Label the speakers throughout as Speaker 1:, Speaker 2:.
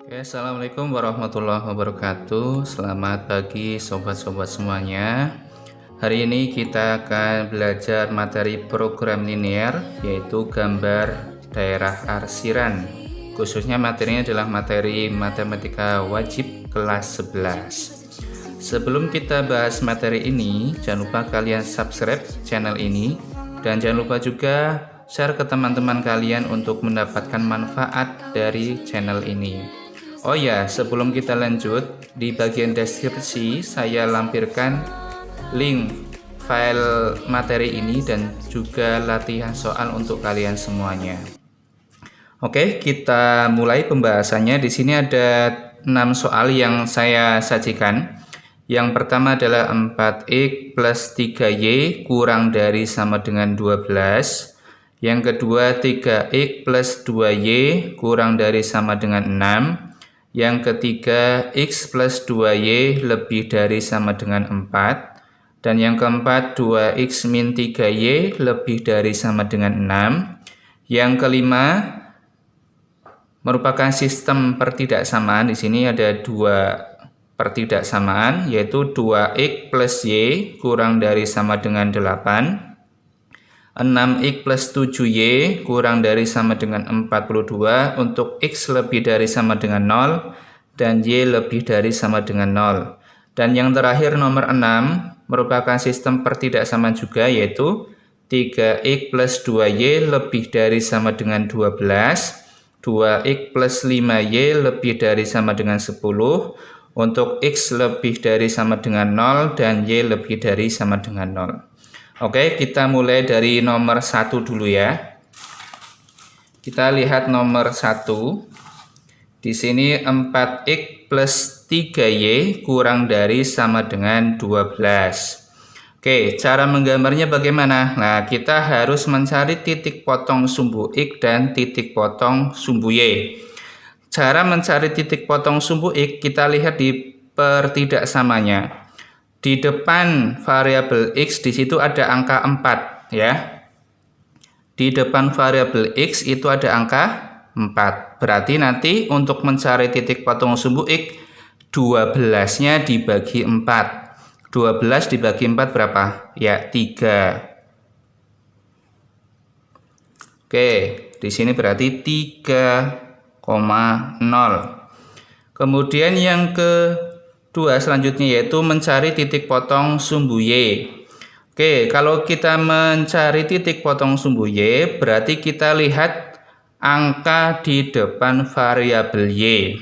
Speaker 1: Oke, assalamualaikum warahmatullahi wabarakatuh. Selamat pagi sobat-sobat semuanya. Hari ini kita akan belajar materi program linear, yaitu gambar daerah arsiran. Khususnya materinya adalah materi matematika wajib kelas 11. Sebelum kita bahas materi ini, jangan lupa kalian subscribe channel ini dan jangan lupa juga share ke teman-teman kalian untuk mendapatkan manfaat dari channel ini. Oh ya, sebelum kita lanjut, di bagian deskripsi saya lampirkan link file materi ini dan juga latihan soal untuk kalian semuanya. Oke, kita mulai pembahasannya. Di sini ada 6 soal yang saya sajikan. Yang pertama adalah 4x plus 3y kurang dari sama dengan 12. Yang kedua 3x plus 2y kurang dari sama dengan 6. Yang ketiga, x plus 2y lebih dari sama dengan 4. Dan yang keempat, 2x min 3y lebih dari sama dengan 6. Yang kelima, merupakan sistem pertidaksamaan. Di sini ada dua pertidaksamaan, yaitu 2x plus y kurang dari sama dengan 8. 6x plus 7y kurang dari sama dengan 42 untuk x lebih dari sama dengan 0 dan y lebih dari sama dengan 0. Dan yang terakhir nomor 6 merupakan sistem pertidaksamaan juga, yaitu 3x plus 2y lebih dari sama dengan 12, 2x plus 5y lebih dari sama dengan 10 untuk x lebih dari sama dengan 0 dan y lebih dari sama dengan 0. Oke, kita mulai dari nomor 1 dulu ya. Kita lihat nomor 1. Di sini 4x plus 3y kurang dari sama dengan 12. Oke, cara menggambarnya bagaimana? Nah, kita harus mencari titik potong sumbu x dan titik potong sumbu y. Cara mencari titik potong sumbu x kita lihat di pertidaksamanya. Di depan variabel x di situ ada angka 4 ya. Di depan variabel x itu ada angka 4. Berarti nanti untuk mencari titik potong sumbu x 12-nya dibagi 4. 12 dibagi 4 berapa? Ya, 3. Oke, di sini berarti 3,0. Kemudian yang kedua selanjutnya yaitu mencari titik potong sumbu y. Oke, kalau kita mencari titik potong sumbu y, berarti kita lihat angka di depan variabel y.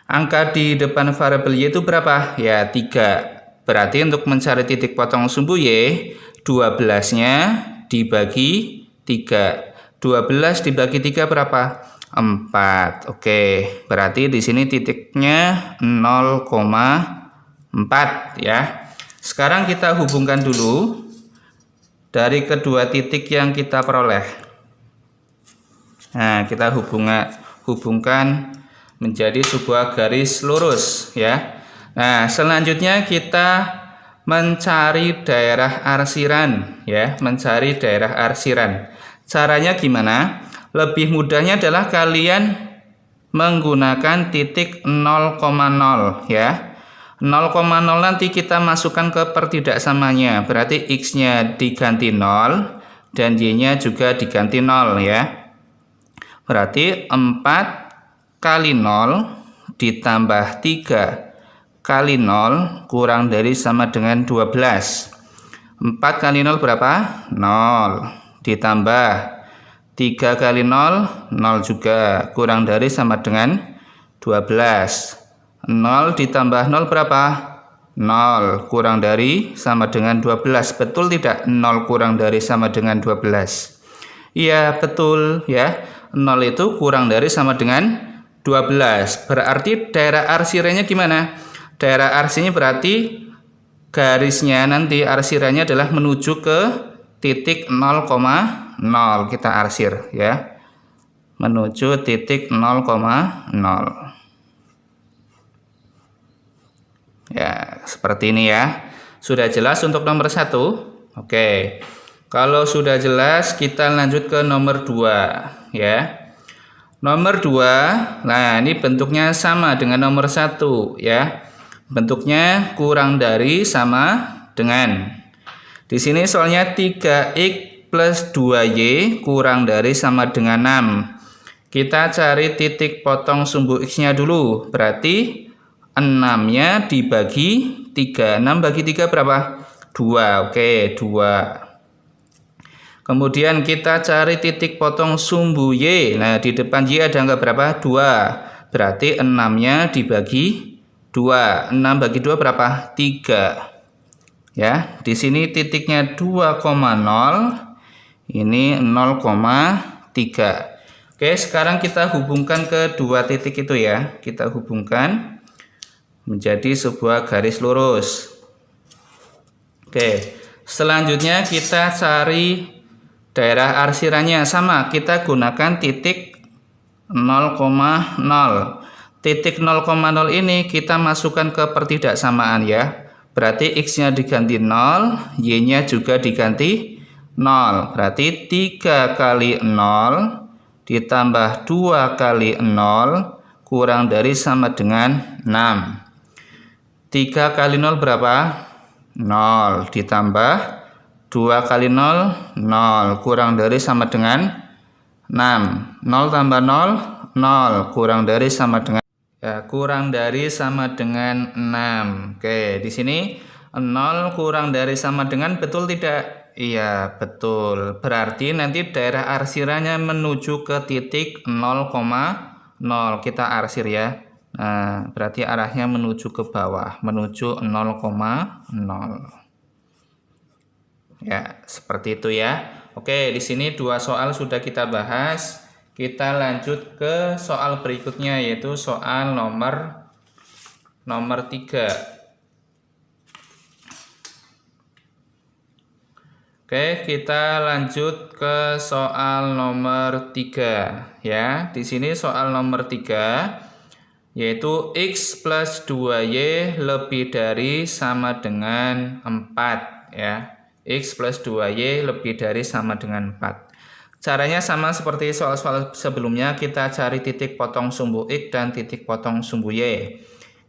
Speaker 1: Angka di depan variabel y itu berapa? Ya, 3. Berarti untuk mencari titik potong sumbu y, 12-nya dibagi 3. 12 dibagi 3 berapa? 4. Oke, berarti di sini titiknya 0,4 ya. Sekarang kita hubungkan dulu dari kedua titik yang kita peroleh. Nah, kita hubungkan menjadi sebuah garis lurus ya. Nah, selanjutnya kita mencari daerah arsiran ya, mencari daerah arsiran. Caranya gimana? Lebih mudahnya adalah kalian menggunakan titik 0,0 ya. 0,0 nanti kita masukkan ke pertidaksamanya. Berarti x-nya diganti 0 dan y-nya juga diganti 0 ya. Berarti 4 kali 0 ditambah 3 kali 0 kurang dari sama dengan 12. 4 kali 0 berapa? 0 ditambah 3 kali 0, 0 juga, kurang dari sama dengan 12. 0 ditambah 0 berapa? 0, kurang dari sama dengan 12. Betul tidak? 0 kurang dari sama dengan 12. Iya, betul ya. 0 itu kurang dari sama dengan 12. Berarti daerah arsirannya gimana? Daerah arsirannya berarti garisnya nanti arsirannya adalah menuju ke titik 0,0 kita arsir ya, menuju titik 0,0 ya, seperti ini ya. Sudah jelas untuk nomor 1? Oke, kalau sudah jelas kita lanjut ke nomor 2 ya. Nomor 2, nah ini bentuknya sama dengan nomor 1 ya. Bentuknya kurang dari sama dengan. Di sini soalnya 3x plus 2y kurang dari sama dengan 6. Kita cari titik potong sumbu x-nya dulu. Berarti 6-nya dibagi 3. 6 bagi 3 berapa? 2. Oke, 2. Kemudian kita cari titik potong sumbu y. Nah, di depan y ada angka berapa? 2. Berarti 6-nya dibagi 2. 6 bagi 2 berapa? 3. Ya, di sini titiknya 2,0. Ini 0,3. Oke, sekarang kita hubungkan ke dua titik itu ya. Kita hubungkan menjadi sebuah garis lurus. Oke, selanjutnya kita cari daerah arsirannya. Sama, kita gunakan titik 0,0. Titik 0,0 ini kita masukkan ke pertidaksamaan ya. Berarti x-nya diganti 0, y-nya juga diganti 0. Berarti 3 kali 0 ditambah 2 kali 0 kurang dari sama dengan 6. 3 kali 0 berapa? 0 ditambah 2 kali 0, 0 kurang dari sama dengan 6. 0 tambah 0, 0 kurang dari sama dengan ya, kurang dari sama dengan 6. Oke, di sini 0 kurang dari sama dengan betul tidak? Iya, betul. Berarti nanti daerah arsirannya menuju ke titik 0,0. Kita arsir ya. Nah, berarti arahnya menuju ke bawah, menuju 0,0. Ya, seperti itu ya. Oke, di sini dua soal sudah kita bahas. Kita lanjut ke soal berikutnya, yaitu soal nomor 3. Oke, kita lanjut ke soal nomor 3 ya. Di sini soal nomor 3 yaitu x plus 2y lebih dari sama dengan 4 ya. X plus 2y lebih dari sama dengan 4. Caranya sama seperti soal-soal sebelumnya, kita cari titik potong sumbu x dan titik potong sumbu y.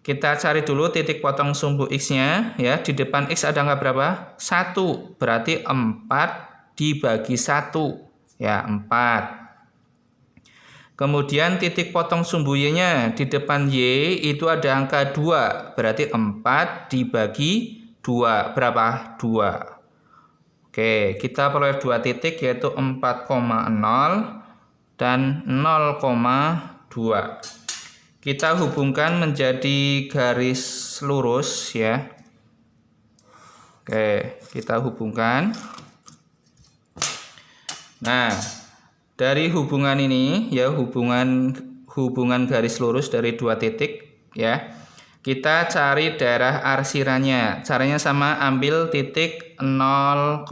Speaker 1: Kita cari dulu titik potong sumbu x-nya ya. Di depan x ada angka berapa? 1. Berarti 4 dibagi 1 ya, 4. Kemudian titik potong sumbu y-nya, di depan y itu ada angka 2. Berarti 4 dibagi 2 berapa? 2. Oke, kita peroleh dua titik yaitu 4,0 dan 0,2. Kita hubungkan menjadi garis lurus ya. Oke, kita hubungkan. Nah, dari hubungan ini ya, hubungan garis lurus dari dua titik ya. Kita cari daerah arsirannya. Caranya sama, ambil titik 0,0,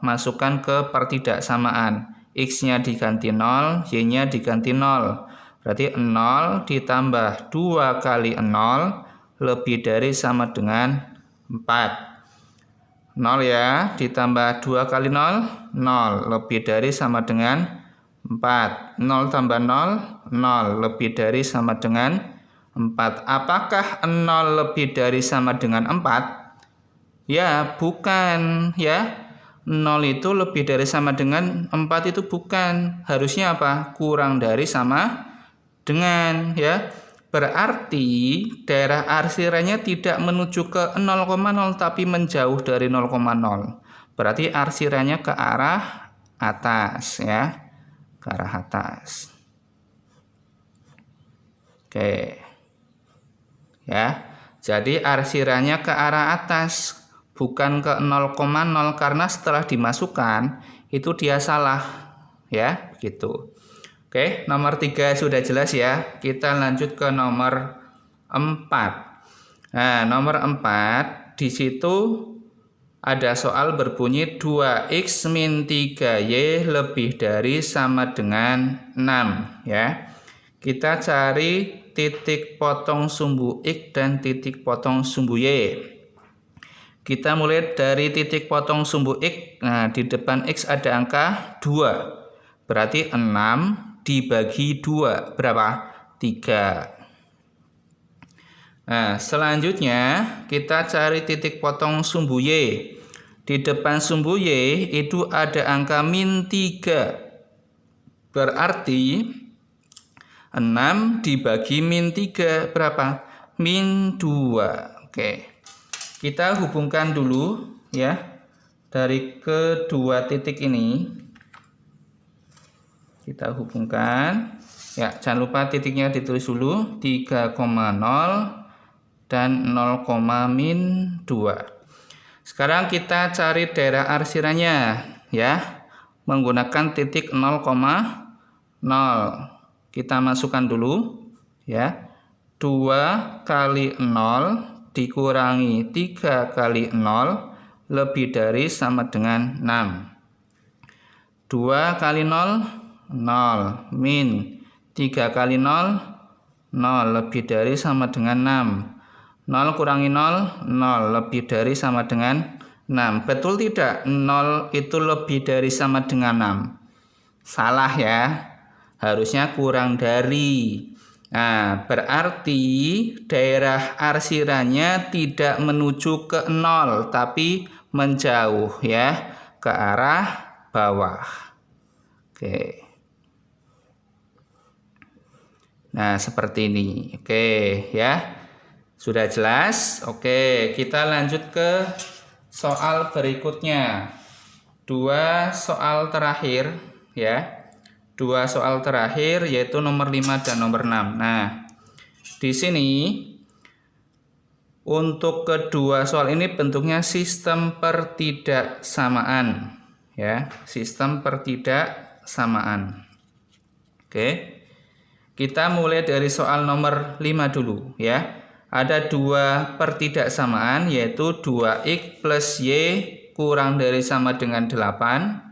Speaker 1: masukkan ke pertidaksamaan. X-nya diganti 0, Y-nya diganti 0. Berarti 0 ditambah 2 kali 0 lebih dari sama dengan 4. 0 ya, ditambah 2 kali 0, 0 lebih dari sama dengan 4. 0 tambah 0, 0 lebih dari sama dengan 4. Apakah 0 lebih dari sama dengan 4? Ya, bukan ya. 0 itu lebih dari sama dengan 4 itu bukan. Harusnya apa? Kurang dari sama dengan ya. Berarti daerah arsirannya tidak menuju ke 0,0 tapi menjauh dari 0,0. Berarti arsirannya ke arah atas ya. Ke arah atas. Oke. Ya, jadi arsirannya ke arah atas, bukan ke 0,0, karena setelah dimasukkan itu dia salah ya, begitu. Oke, nomor 3 sudah jelas ya. Kita lanjut ke nomor 4. Nah, nomor 4 di situ ada soal berbunyi 2x min 3y lebih dari sama dengan 6 ya. Kita cari titik potong sumbu x dan titik potong sumbu y. Kita mulai dari titik potong sumbu x. Nah, di depan x ada angka 2. Berarti 6 dibagi 2 berapa? 3. Nah, selanjutnya kita cari titik potong sumbu Y. Di depan sumbu Y itu ada angka min 3. Berarti 6 dibagi min 3 berapa? Min 2. Oke. Kita hubungkan dulu ya. Dari kedua titik ini. Kita hubungkan. Ya, jangan lupa titiknya ditulis dulu. 3,0 dan 0, min 2. Sekarang kita cari daerah arsirannya ya, menggunakan titik 0,0. Kita masukkan dulu ya. 2 kali 0 dikurangi 3 kali 0 lebih dari sama dengan 6. 2 kali 0 0 min 3 kali 0 0 lebih dari sama dengan 6. 0 kurangi 0, 0 lebih dari sama dengan 6. Betul tidak? 0 itu lebih dari sama dengan 6. Salah ya. Harusnya kurang dari. Nah, berarti daerah arsirannya tidak menuju ke 0, tapi menjauh ya, ke arah bawah. Oke. Nah, seperti ini. Oke, ya. Sudah jelas? Oke, kita lanjut ke soal berikutnya. 2 soal terakhir ya. 2 soal terakhir yaitu nomor 5 dan nomor 6. Nah, di sini untuk kedua soal ini bentuknya sistem pertidaksamaan ya, sistem pertidaksamaan. Oke. Kita mulai dari soal nomor 5 dulu ya. Ada 2 pertidaksamaan yaitu 2x plus y kurang dari sama dengan 8.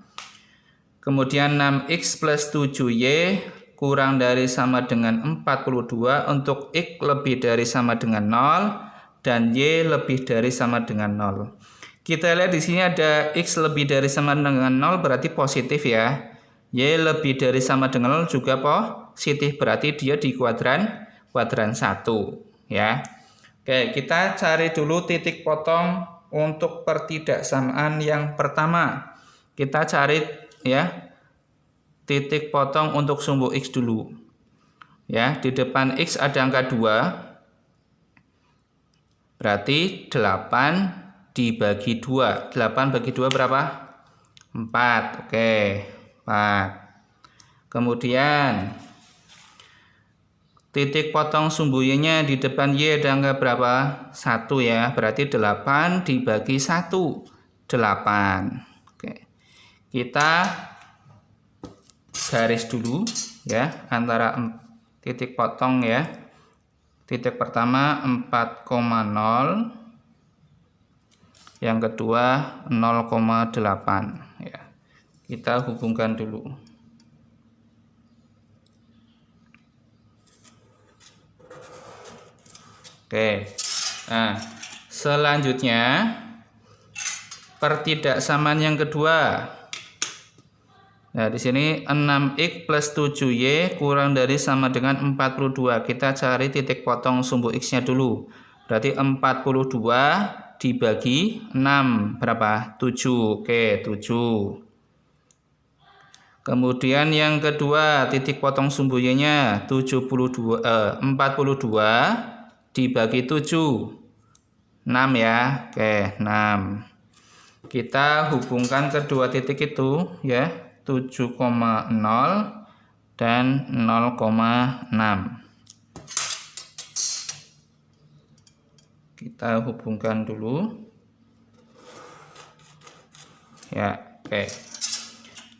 Speaker 1: Kemudian 6x plus 7y kurang dari sama dengan 42 untuk x lebih dari sama dengan 0 dan y lebih dari sama dengan 0. Kita lihat di sini ada x lebih dari sama dengan 0 berarti positif ya. Y lebih dari sama dengan 0 juga positif, berarti dia di kuadran 1 ya. Oke, kita cari dulu titik potong untuk pertidaksamaan yang pertama. Kita cari ya titik potong untuk sumbu x dulu. Ya, di depan x ada angka 2. Berarti 8 dibagi 2. 8 bagi 2 berapa? 4. Oke, 4. Kemudian titik potong sumbu y-nya di depan y ada angka berapa? 1 ya. Berarti 8 dibagi 1. 8. Oke. Kita garis dulu ya antara titik potong ya. Titik pertama 4,0. Yang kedua 0,8 ya. Kita hubungkan dulu. Oke. Nah, selanjutnya pertidaksamaan yang kedua. Nah, di sini 6x plus 7y kurang dari sama dengan 42. Kita cari titik potong sumbu x-nya dulu. Berarti 42 dibagi 6 berapa? 7. Oke, 7. Kemudian yang kedua, titik potong sumbu y-nya 42 dibagi 7. 6 ya. Oke, 6. Kita hubungkan kedua titik itu ya. 7,0 dan 0,6. Kita hubungkan dulu. Ya, oke.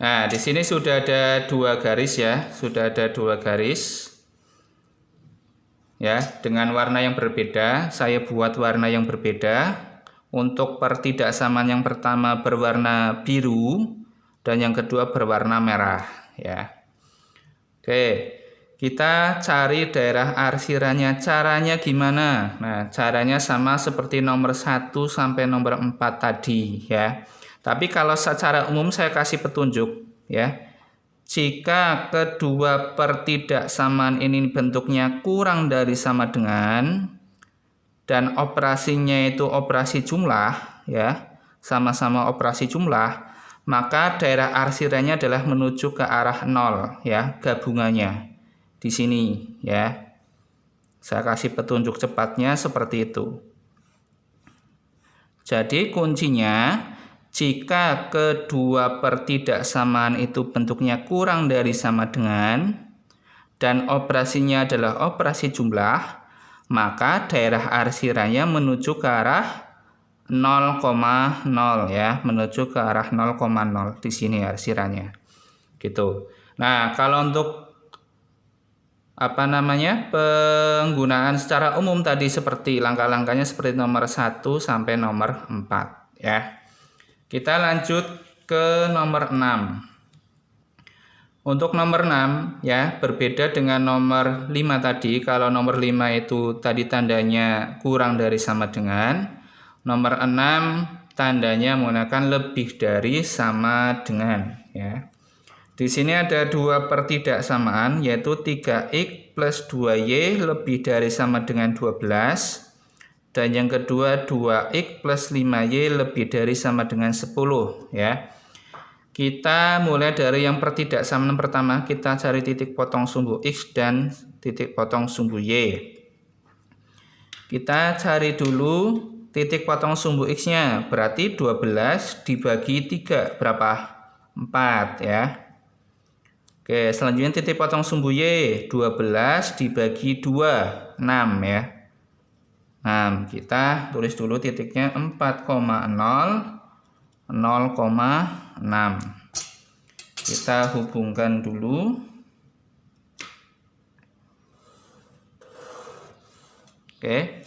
Speaker 1: Nah, di sini sudah ada 2 garis ya, sudah ada 2 garis. Ya, dengan warna yang berbeda, saya buat warna yang berbeda. Untuk pertidaksamaan yang pertama berwarna biru dan yang kedua berwarna merah ya. Oke, kita cari daerah arsirannya. Caranya gimana? Nah, caranya sama seperti nomor 1 sampai nomor 4 tadi ya. Tapi kalau secara umum saya kasih petunjuk ya. jika kedua pertidaksamaan ini bentuknya kurang dari sama dengan dan operasinya itu operasi jumlah, ya, sama-sama operasi jumlah, maka daerah arsiranya adalah menuju ke arah 0, ya, gabungannya di sini, ya. Saya kasih petunjuk cepatnya seperti itu. Jadi kuncinya, jika kedua pertidaksamaan itu bentuknya kurang dari sama dengan dan operasinya adalah operasi jumlah, maka daerah arsirannya menuju ke arah 0,0, ya, menuju ke arah 0,0 di sini arsirannya. Gitu. Nah, kalau untuk penggunaan secara umum tadi seperti langkah-langkahnya seperti nomor 1 sampai nomor 4, ya. Kita lanjut ke nomor 6. Untuk nomor 6, ya, berbeda dengan nomor 5 tadi. Kalau nomor 5 itu tadi tandanya kurang dari sama dengan, nomor 6 tandanya menggunakan lebih dari sama dengan, ya. Di sini ada dua pertidaksamaan, yaitu 3x plus 2y lebih dari sama dengan 12. Dan yang kedua 2x plus 5y lebih dari sama dengan 10, ya. Kita mulai dari yang pertidaksamaan pertama, kita cari titik potong sumbu x dan titik potong sumbu y. Kita cari dulu titik potong sumbu x-nya, berarti 12 dibagi 3 berapa? 4, ya. Oke, selanjutnya titik potong sumbu y, 12 dibagi 2, 6, ya. 6, kita tulis dulu titiknya 4,0, 0,6. Kita hubungkan dulu. Oke.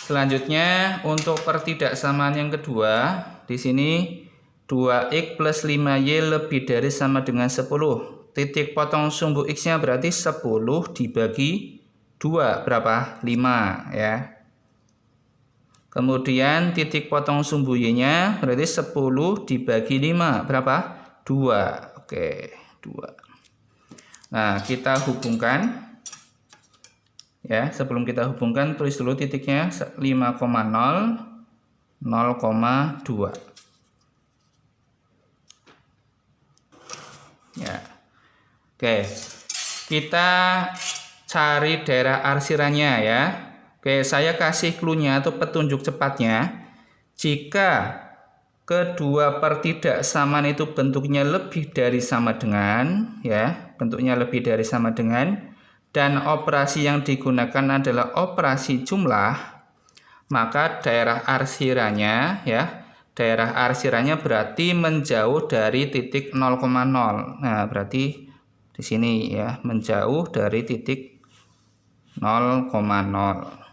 Speaker 1: Selanjutnya untuk pertidaksamaan yang kedua, di sini 2x plus 5y lebih dari sama dengan 10. Titik potong sumbu x-nya berarti 10 dibagi 2 berapa? 5, ya. Kemudian titik potong sumbu y-nya berarti 10 dibagi 5 berapa? 2. Oke, 2. Nah, kita hubungkan. Ya, sebelum kita hubungkan tulis dulu titiknya 5,0, 0,2. Ya. Oke. Kita cari daerah arsirannya, ya. Oke, saya kasih clue-nya atau petunjuk cepatnya. Jika kedua pertidaksamaan itu bentuknya lebih dari sama dengan, ya, bentuknya lebih dari sama dengan, dan operasi yang digunakan adalah operasi jumlah, maka daerah arsirannya, ya, daerah arsirannya berarti menjauh dari titik 0,0. Nah, berarti di sini, ya, menjauh dari titik 0,0.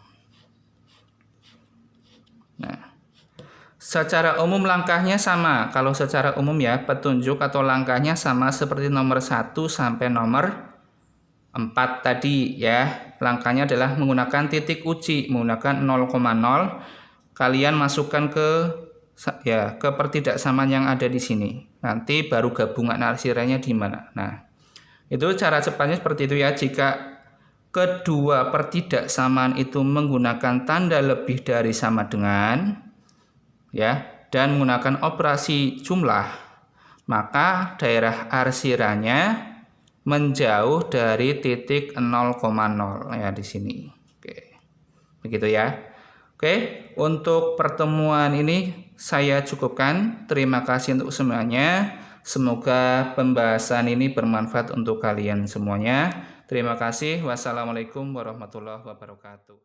Speaker 1: Nah, secara umum langkahnya sama. Kalau secara umum, ya, petunjuk atau langkahnya sama seperti nomor 1 sampai nomor 4 tadi, ya. Langkahnya adalah menggunakan titik uji, menggunakan 0,0. Kalian masukkan ke pertidaksamaan yang ada di sini. Nanti baru gabungan arsirannya di mana. Nah, itu cara cepatnya seperti itu, ya. Jika kedua pertidaksamaan itu menggunakan tanda lebih dari sama dengan, ya, dan menggunakan operasi jumlah, maka daerah arsirannya menjauh dari titik 0,0, ya, di sini. Oke. Begitu, ya. Oke, untuk pertemuan ini saya cukupkan. Terima kasih untuk semuanya. Semoga pembahasan ini bermanfaat untuk kalian semuanya. Terima kasih. Wassalamualaikum warahmatullahi wabarakatuh.